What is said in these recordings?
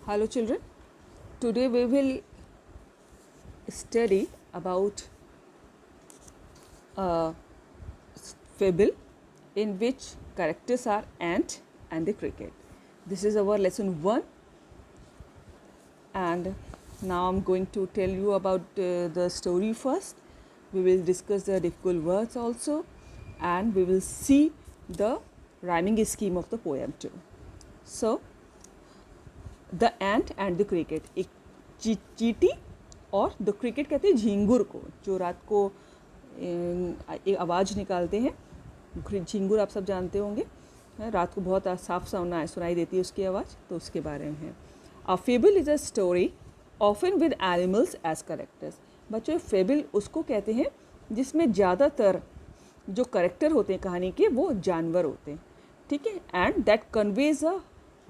Hello children, today we will study about a fable in which characters are ant and the cricket. This is our lesson 1 and now I'm going to tell you about the story first. We will discuss the difficult words also and we will see the rhyming scheme of the poem too. So the ant and the cricket, एक चींटी और the cricket कहते हैं झींगुर को, जो रात को एक आवाज़ निकालते हैं। झींगुर आप सब जानते होंगे, रात को बहुत साफ सुनाई देती है उसकी आवाज़, तो उसके बारे में है। A fable is a story often with animals as characters. बच्चों, फेबल उसको कहते हैं जिसमें ज़्यादातर जो करेक्टर होते हैं कहानी के वो जानवर होते हैं, ठीक है। And that conveys a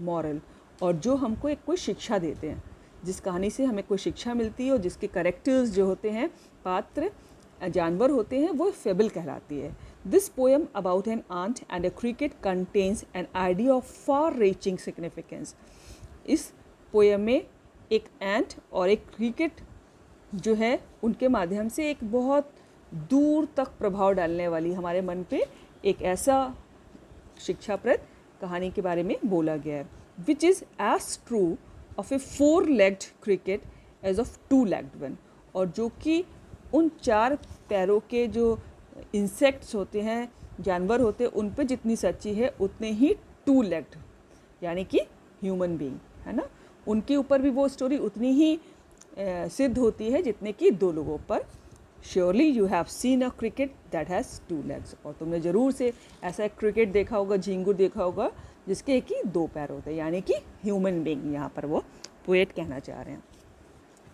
moral, और जो हमको एक कोई शिक्षा देते हैं, जिस कहानी से हमें कोई शिक्षा मिलती है और जिसके करेक्टर्स जो होते हैं, पात्र जानवर होते हैं, वो फेबल कहलाती है। This poem about an ant and a cricket contains an idea of far reaching significance. इस पोएम में एक एंट और एक क्रिकेट जो है उनके माध्यम से एक बहुत दूर तक प्रभाव डालने वाली हमारे मन पे एक ऐसा शिक्षाप्रद कहानी के बारे में बोला गया है, which is as true of a four-legged cricket as of two-legged one। और जो कि उन 4 पैरों के जो इंसेक्ट्स होते हैं, जानवर होते हैं, उन पे जितनी सच्ची है उतने ही टू-लेग्ड यानी कि ह्यूमन बीइंग है ना, उनके ऊपर भी वो स्टोरी उतनी ही सिद्ध होती है जितने कि 2 लोगों पर। Surely you have seen a cricket that has 2 legs। और तुमने ज़रूर से ऐसा एक क्रिकेट देखा होगा, झींगुर देखा होगा, जिसके एक ही 2 पैर होते हैं, यानी कि ह्यूमन बीइंग यहाँ पर वो पोएट कहना चाह रहे हैं,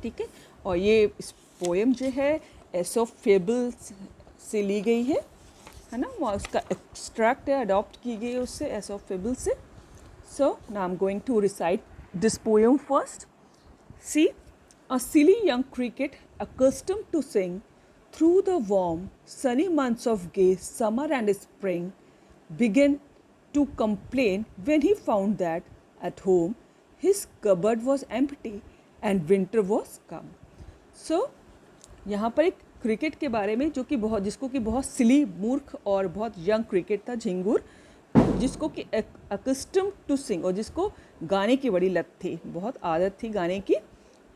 ठीक है। और ये इस पोएम जो है एसोप फेबल्स से ली गई है ना, उसका एक्सट्रैक्ट है, अडॉप्ट की गई है उससे, एसोप फेबल्स से। So now I am going to recite this poem first. See, a silly young cricket accustomed to sing through the warm, sunny months of gay summer and spring began to complain when he found that at home his cupboard was empty and winter was come। So यहाँ पर एक cricket के बारे में जिसको कि बहुत सिली, मूर्ख और बहुत यंग क्रिकेट था, झिंगुर, जिसको कि अकस्टम टू सिंग, और जिसको गाने की बड़ी लत थी, बहुत आदत थी गाने की।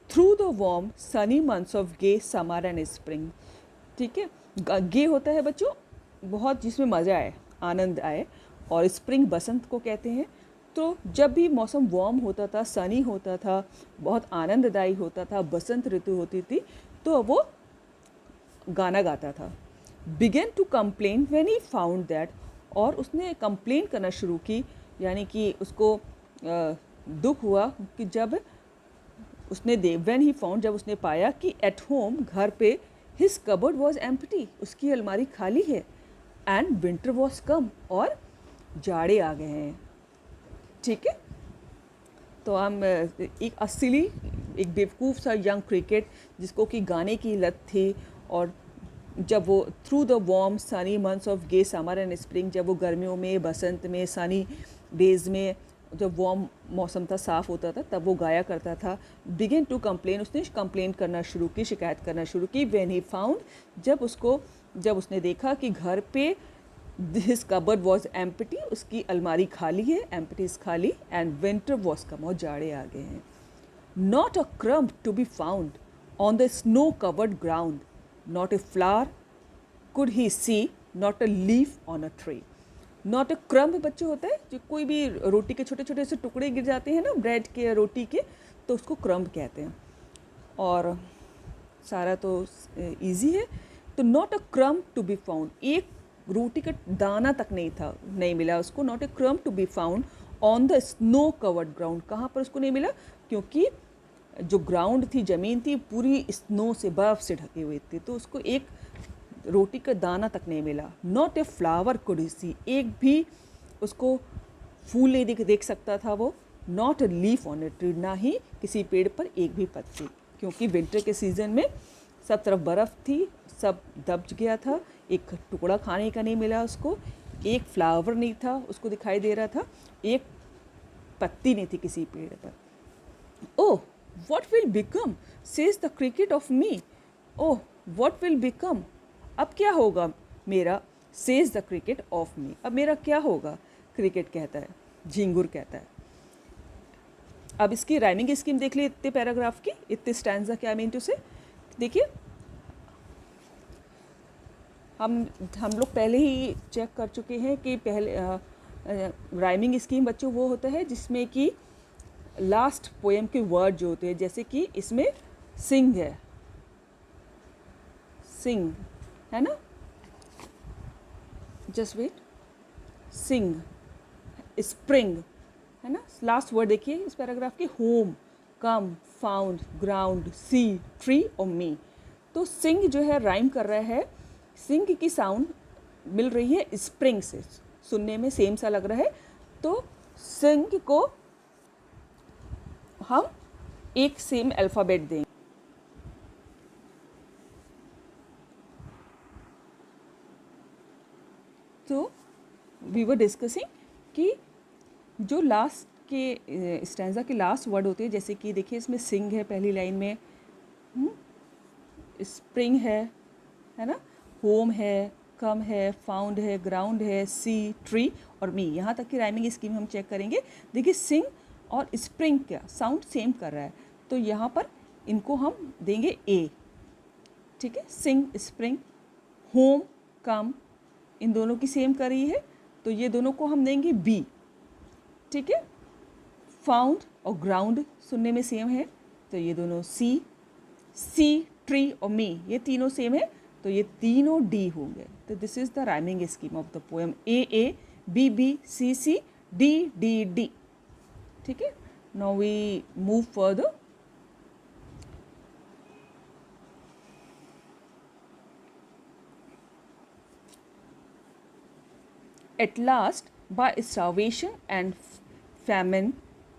Through the warm sunny months of gay summer and spring, ठीक है। गे होता है बच्चों बहुत, जिसमें मज़ा आए, आनंद आए, और स्प्रिंग बसंत को कहते हैं। तो जब भी मौसम वार्म होता था, सनी होता था, बहुत आनंददायी होता था, बसंत ऋतु होती थी, तो वो गाना गाता था। Began to complain when he found that, और उसने कंप्लेन करना शुरू की, यानी कि उसको दुख हुआ कि जब उसने व्हेन ही फाउंड, जब उसने पाया कि एट होम, घर पे, हिज कबर्ड वॉज एम्प्टी, उसकी अलमारी खाली है, एंड विंटर वॉज कम, और जाड़े आ गए हैं, ठीक है। तो हम एक असली, एक बेवकूफ़ सा यंग क्रिकेट जिसको कि गाने की लत थी, और जब वो through the warm sunny months of gay summer and spring, जब वो गर्मियों में, बसंत में, सनी डेज़ में, जब वार्म मौसम था, साफ़ होता था, तब वो गाया करता था। बिगिन टू कंप्लेन, उसने कंप्लेन करना शुरू की, शिकायत करना शुरू की। व्हेन ही फाउंड, जब उसने देखा कि घर पे हिज कबर्ड वॉज एम्प्टी, उसकी अलमारी खाली है, एम्प्टी इज खाली, एंड विंटर वॉज कम, और जाड़े आ गए हैं। Not a crumb to be found on the snow covered ground, not a flower could he see, not a leaf on a tree. Not a crumb बच्चे होता है, जो कोई भी रोटी के छोटे छोटे से टुकड़े गिर जाते हैं ना, ब्रेड के, रोटी के, तो उसको क्रम्ब कहते हैं। और सारा तो इजी है। तो not a crumb to be found, एक रोटी का दाना तक नहीं मिला उसको। Not a crumb to be found on the snow covered ground, कहाँ पर उसको नहीं मिला, क्योंकि जो ग्राउंड थी, ज़मीन थी, पूरी स्नो से, बर्फ़ से ढकी हुई थी, तो उसको एक रोटी का दाना तक नहीं मिला। Not a flower could he see, एक भी उसको फूल नहीं देख सकता था वो। Not a leaf on a tree, ना ही किसी पेड़ पर एक भी पत्ती, क्योंकि विंटर के सीज़न में सब तरफ बर्फ़ थी, सब दब गया था, एक टुकड़ा खाने का नहीं मिला उसको, एक फ्लावर नहीं था उसको दिखाई दे रहा था, एक पत्ती नहीं थी किसी पेड़ पर। Oh, what will become? Says the cricket of me. Oh, what will become? अब क्या होगा मेरा? Says the cricket of me. अब मेरा क्या होगा? क्रिकेट कहता है, झिंगुर कहता है. अब इसकी राइमिंग स्कीम देख ली इतने पैराग्राफ की, इतने स्टैंजा क्या मीन टू से. देखिए हम लोग पहले ही चेक कर चुके हैं कि पहले राइमिंग स्कीम बच्चों वो होता है जिसमें कि लास्ट पोएम के वर्ड जो होते हैं, जैसे कि इसमें सिंग है, सिंग है ना, जस्ट वेट, सिंग, स्प्रिंग है ना. लास्ट वर्ड देखिए इस पैराग्राफ के, होम, कम, फाउंड, ग्राउंड, सी, ट्री और मी. तो सिंग जो है राइम कर रहा है, सिंग की साउंड मिल रही है स्प्रिंग से, सुनने में सेम सा लग रहा है. तो सिंग को हम एक सेम अल्फ़ाबेट देंगे. तो वी वर डिस्कसिंग कि जो लास्ट के स्टैंजा के लास्ट वर्ड होते हैं, जैसे कि देखिए इसमें सिंग है पहली लाइन में, स्प्रिंग है ना, होम है, कम है, फाउंड है, ग्राउंड है, सी, ट्री और मी. यहाँ तक की राइमिंग स्कीम हम चेक करेंगे. देखिए सिंग और स्प्रिंग का साउंड सेम कर रहा है, तो यहाँ पर इनको हम देंगे ए. ठीक है, सिंग, स्प्रिंग, होम, कम, इन दोनों की सेम कर रही है, तो ये दोनों को हम देंगे बी. ठीक है, फाउंड और ग्राउंड सुनने में सेम है, तो ये दोनों सी, सी, ट्री और मी ये तीनों सेम है, तो ये तीनों डी होंगे. तो this is the rhyming scheme of the poem. A, B, B, C, D, D, D. ठीक है, now we move further. At last, by starvation and famine,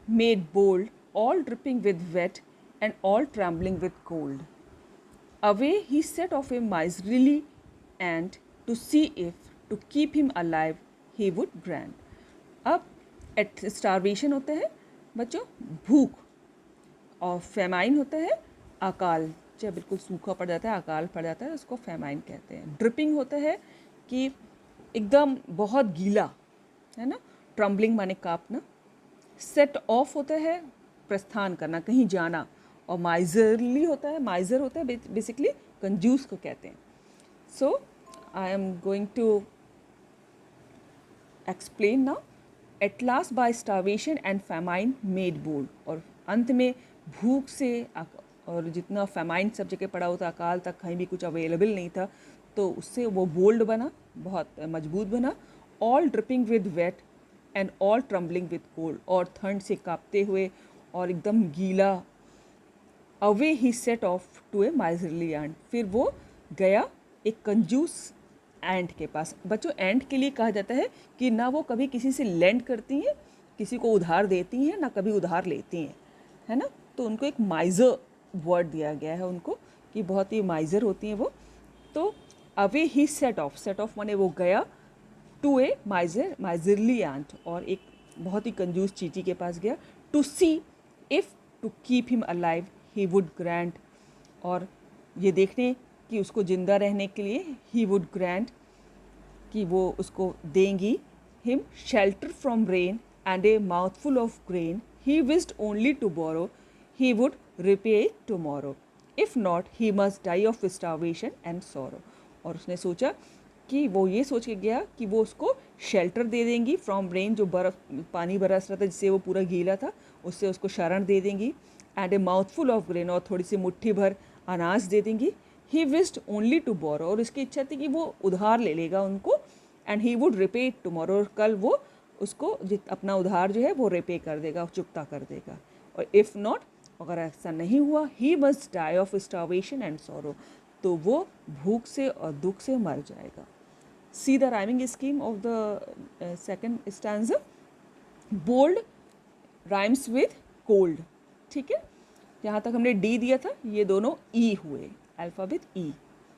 made bold, all dripping with wet and all trembling with cold, away he set off a miserly ant to see if, to keep him alive, he would grant. अब eight starvation होता है बच्चों भूख, और famine होता है अकाल, जब बिल्कुल सूखा पड़ जाता है, अकाल पड़ जाता है, उसको फेमाइन कहते हैं. ड्रिपिंग होता है कि एकदम बहुत गीला है ना, ट्रम्बलिंग माने कांपना. सेट ऑफ होता है प्रस्थान करना, कहीं जाना. और माइजरली होता है, माइजर होता है बेसिकली कंजूस को कहते हैं. So I am going to explain now. At last by starvation and famine made bold, और अंत में भूख से और जितना फेमाइन सब जगह पड़ा होता, अकाल तक कहीं भी कुछ अवेलेबल नहीं था, तो उससे वो बोल्ड बना, बहुत मजबूत बना. All dripping with wet and all trembling with cold, और ठंड से कांपते हुए और एकदम गीला. Away he set off to a miserly ant, फिर वो गया एक कंजूस एंट के पास. बच्चों एंट के लिए कहा जाता है कि ना वो कभी किसी से लेंड करती हैं, किसी को उधार देती हैं, ना कभी उधार लेती हैं, है ना. तो उनको एक माइजर वर्ड दिया गया है उनको, कि बहुत ही माइजर होती हैं वो. तो अवे ही सेट ऑफ माने वो गया, टू ए माइजरली एंट, और एक बहुत ही कंजूस चींटी के पास गया. To see if, to keep him alive, he would grant, और ये देखने कि उसको ज़िंदा रहने के लिए, ही वुड ग्रांट, कि वो उसको देंगी. Him shelter from rain and a mouthful of grain, he wished only to borrow, he would repay it tomorrow. If not he must die of starvation and sorrow. और उसने सोचा कि वो ये सोच के गया कि वो उसको शेल्टर दे देंगी फ्रॉम रेन, जो बर्फ़ पानी बरस रहा था जिससे वो पूरा गीला था, उससे उसको शरण दे देंगी. And a mouthful of grain, और थोड़ी सी मुट्ठी भर अनाज दे देंगी. He wished only to borrow, और उसकी इच्छा थी कि वो उधार ले लेगा उनको. And he would repay it tomorrow, और कल वो उसको अपना उधार जो है वो रिपे कर देगा, चुकता कर देगा. और इफ़ नॉट, अगर ऐसा नहीं हुआ, he must die of starvation and sorrow, तो वो भूख से और दुख से मर जाएगा. See the rhyming scheme of the second stanza. Bold rhymes with cold. ठीक है, यहाँ तक हमने डी दिया था, ये दोनों ई हुए, अल्फ़ाबेट ई.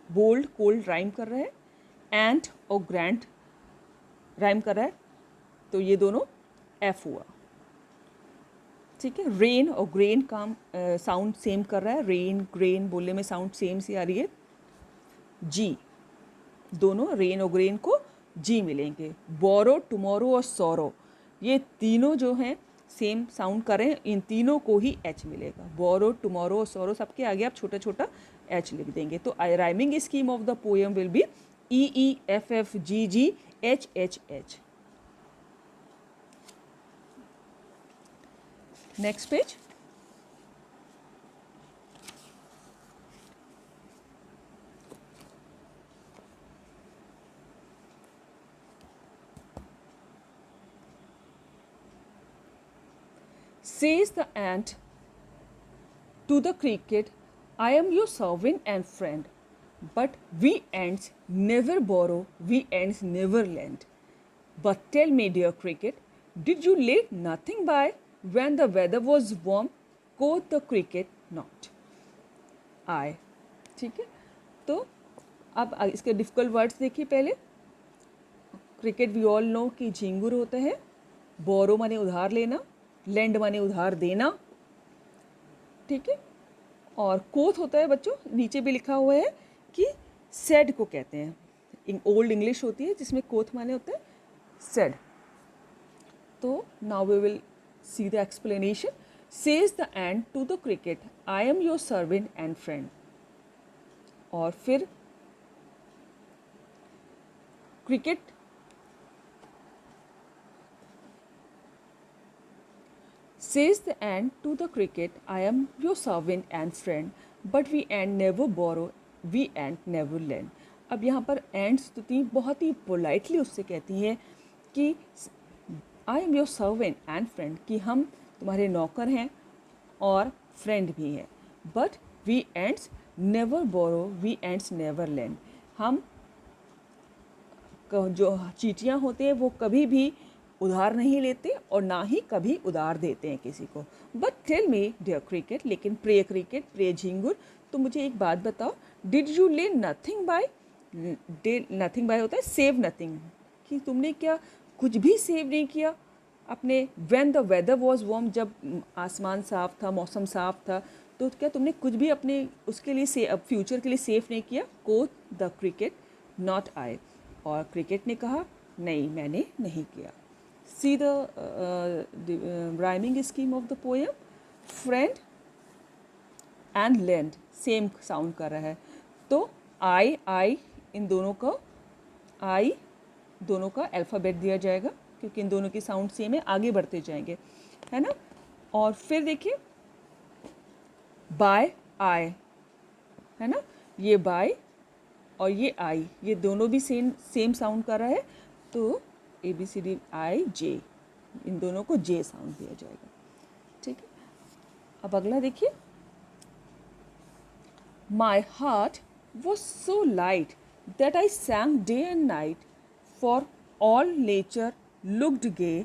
बोल्ड कोल्ड राइम कर रहा है, एंट और ग्रैंट राइम कर रहा है, तो ये दोनों एफ हुआ. ठीक है। रेन और ग्रेन काम साउंड सेम कर रहा है, रेन ग्रेन बोलने में साउंड सेम सी आ रही है। जी, दोनों रेन और ग्रेन को जी मिलेंगे। बोरो, टुमारो और सोरो, ये तीनों जो हैं सेम साउंड कर रहे हैं, इन तीनों को ही एच मिलेगा। बोरो, टुमारो और सोरो, सबके आगे आप छोटा छोटा एच लिख देंगे। तो rhyming scheme of the poem will be E E F F G G H H H. Next page. Says the ant to the cricket, I am your servant and friend, but we ants never borrow, we ants never lend. But tell me, dear cricket, did you lay nothing by when the weather was warm? Quoth the cricket, not I. ठीक है, तो अब इसके difficult words देखिए पहले। Cricket we all know कि झिंगुर होता है, बोरो माने उधार लेना, लैंड माने उधार देना, ठीक है। और कोथ होता है बच्चों, नीचे भी लिखा हुआ है कि सेड को कहते हैं। ओल्ड इंग्लिश होती है जिसमें कोथ माने होता है सेड। तो now we will see the explanation. Says the ant to the cricket, I am your servant and friend. और फिर cricket Says the ant to the cricket, I am your servant and friend, but we ant never borrow, we ant never lend. अब यहाँ पर ants स्तुति बहुत ही politely उससे कहती हैं कि I am your servant and friend, कि हम तुम्हारे नौकर हैं और फ्रेंड भी हैं। But we ants never borrow, we ants never lend. हम जो चींटियाँ होते हैं वो कभी भी उधार नहीं लेते और ना ही कभी उधार देते हैं किसी को। But tell me dear cricket, लेकिन प्रिय क्रिकेट, प्रिय झिंगुर, तो मुझे एक बात बताओ, डिड यू ले नथिंग बाय? नथिंग बाय होता है सेव नथिंग, कि तुमने क्या कुछ भी सेव नहीं किया अपने when the weather was warm, जब आसमान साफ था, मौसम साफ था, तो क्या तुमने कुछ भी अपने उसके लिए फ्यूचर के लिए सेव नहीं किया? कोथ द क्रिकेट, नॉट आई। और क्रिकेट ने कहा, नहीं, मैंने नहीं किया। See the rhyming scheme of the poem. Friend and lend same sound कर रहा है, तो आई इन दोनों का, आई दोनों का अल्फ़ाबेट दिया जाएगा क्योंकि इन दोनों की साउंड सेम है, आगे बढ़ते जाएंगे, है ना। और फिर देखिए बाय आई, है ना, ये बाय और ये आई, ये दोनों भी सेम साउंड कर रहा है, तो A B C D I जे, इन दोनों को जे साउंड दिया जाएगा, ठीक है। अब अगला देखिए। My heart was so light that I sang day and night, for all nature looked gay,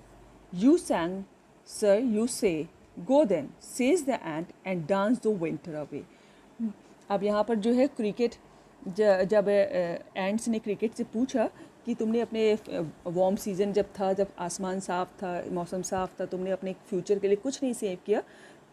you sang sir you say, go then says the ant and dance the winter away. अब यहाँ पर जो है cricket, जब ants ने cricket से पूछा कि तुमने अपने वार्म सीज़न जब था, जब आसमान साफ़ था, मौसम साफ़ था, तुमने अपने फ्यूचर के लिए कुछ नहीं सेव किया,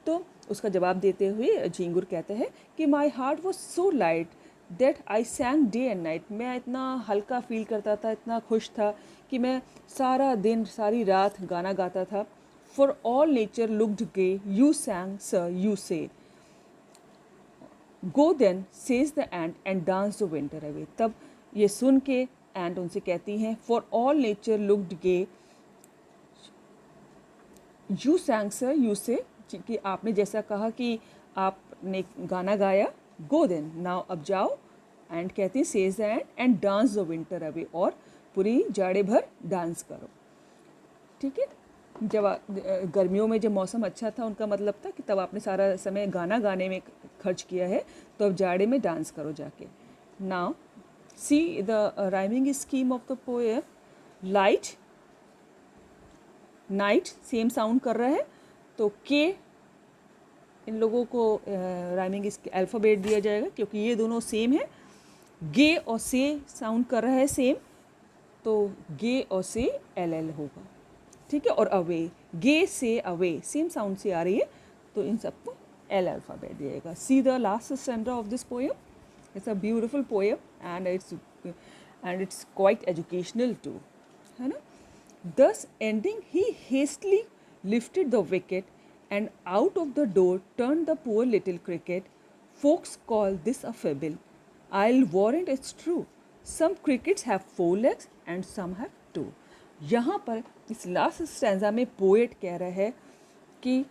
तो उसका जवाब देते हुए झिंगुर कहते हैं कि माई heart was so light that I sang day and night, मैं इतना हल्का फील करता था, इतना खुश था कि मैं सारा दिन सारी रात गाना गाता था। For all nature looked gay, you sang sir you say, go then says the ant and dance the winter away. तब ये सुन के एंट उनसे कहती हैं, for all nature looked gay, you sang sir you say, कि आपने जैसा कहा कि आपने गाना गाया, गो देन नाउ अब जाओ, एंड कहती हैं says the ant and dance the winter away, और पूरी जाड़े भर डांस करो, ठीक है। जब गर्मियों में जब मौसम अच्छा था, उनका मतलब था कि तब आपने सारा समय गाना गाने में खर्च किया है, तो अब जाड़े में डांस करो जाके। Now see the rhyming scheme of the poem. Light, night same sound कर रहा है, तो के इन लोगों को राइमिंग अल्फ़ाबेट दिया जाएगा क्योंकि ये दोनों सेम है। गे और से साउंड कर रहा है सेम, तो गे और से एल एल होगा, ठीक है, और अवे, गे से अवे सेम साउंड से आ रही है, तो इन सबको एल अल्फ़ाबेट दिएगा. See the last stanza of this poem. It's a beautiful poem and it's quite educational too, है ना. Thus ending, he hastily lifted the wicket and out of the door turned the poor little cricket. Folks call this a fable. I'll warrant it's true. Some crickets have 4 legs and some have 2. यहाँ पर इस last stanza में poet कह रहा है कि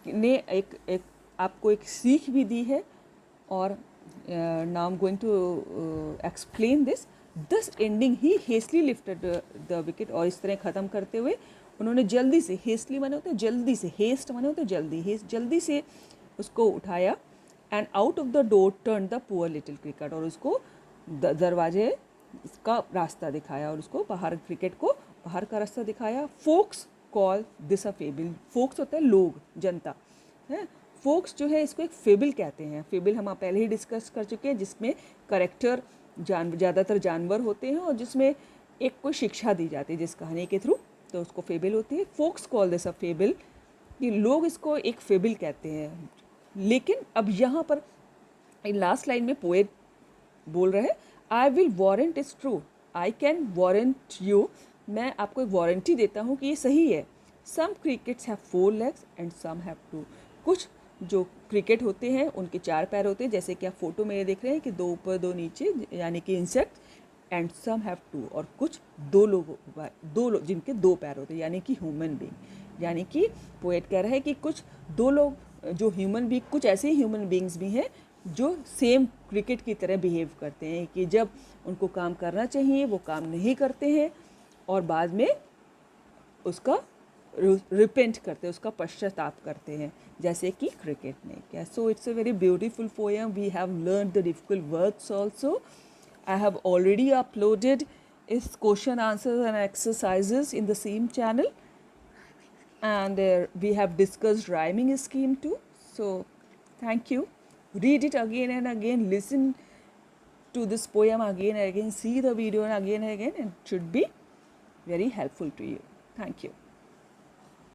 ने एक आपको एक सीख भी दी है, और now I'm going to explain this. Thus ending, he hastily lifted the wicket. और इस तरह ख़त्म करते हुए उन्होंने जल्दी से, हेस्टली माने होते हैं जल्दी से, हेस्ट माने होते हैं जल्दी, जल्दी से उसको उठाया. And out of the door turn the poor little cricket, और उसको दरवाजे का रास्ता दिखाया, और उसको बाहर, क्रिकेट को बाहर का रास्ता दिखाया. Folks call this a fable. Folks होता है लोग, जनता है. फोक्स जो है इसको एक फेबल कहते हैं. फेबल हम पहले ही डिस्कस कर चुके हैं, जिसमें करेक्टर ज़्यादातर जानवर होते हैं और जिसमें एक कोई शिक्षा दी जाती है जिस कहानी के थ्रू, तो उसको फेबल होती है. Folks call this a fable, कि लोग इसको एक फेबल कहते हैं. लेकिन अब यहाँ पर लास्ट लाइन में पोएट बोल रहे हैं, I will warrant is true. I can warrant you, मैं आपको एक वारंटी देता हूँ कि ये सही है. Some crickets have 4 legs and some have 2. कुछ जो क्रिकेट होते हैं उनके 4 पैर होते हैं, जैसे कि आप फोटो में ये देख रहे हैं कि 2 ऊपर 2 नीचे, यानी कि इंसेक्ट. एंड सम हैव 2, और कुछ 2 लोग जिनके 2 पैर होते हैं, यानी कि ह्यूमन बींग. यानी कि पोएट कह रहा है कि कुछ 2 लोग जो ह्यूमन बींग, कुछ ऐसे ह्यूमन बींग्स भी हैं जो सेम क्रिकेट की तरह बिहेव करते हैं, कि जब उनको काम करना चाहिए वो काम नहीं करते हैं, और बाद में उसका रिपेंट करते हैं, उसका पश्चाताप करते हैं, जैसे कि क्रिकेट ने किया. So it's a very beautiful poem. We have learn the difficult words also. I have already uploaded इस question answers and exercises in the same channel, and we have discussed rhyming scheme too. So thank you. Read it again and again, listen to this poem again and again, see the video again and again, and it should be very helpful to you. Thank you.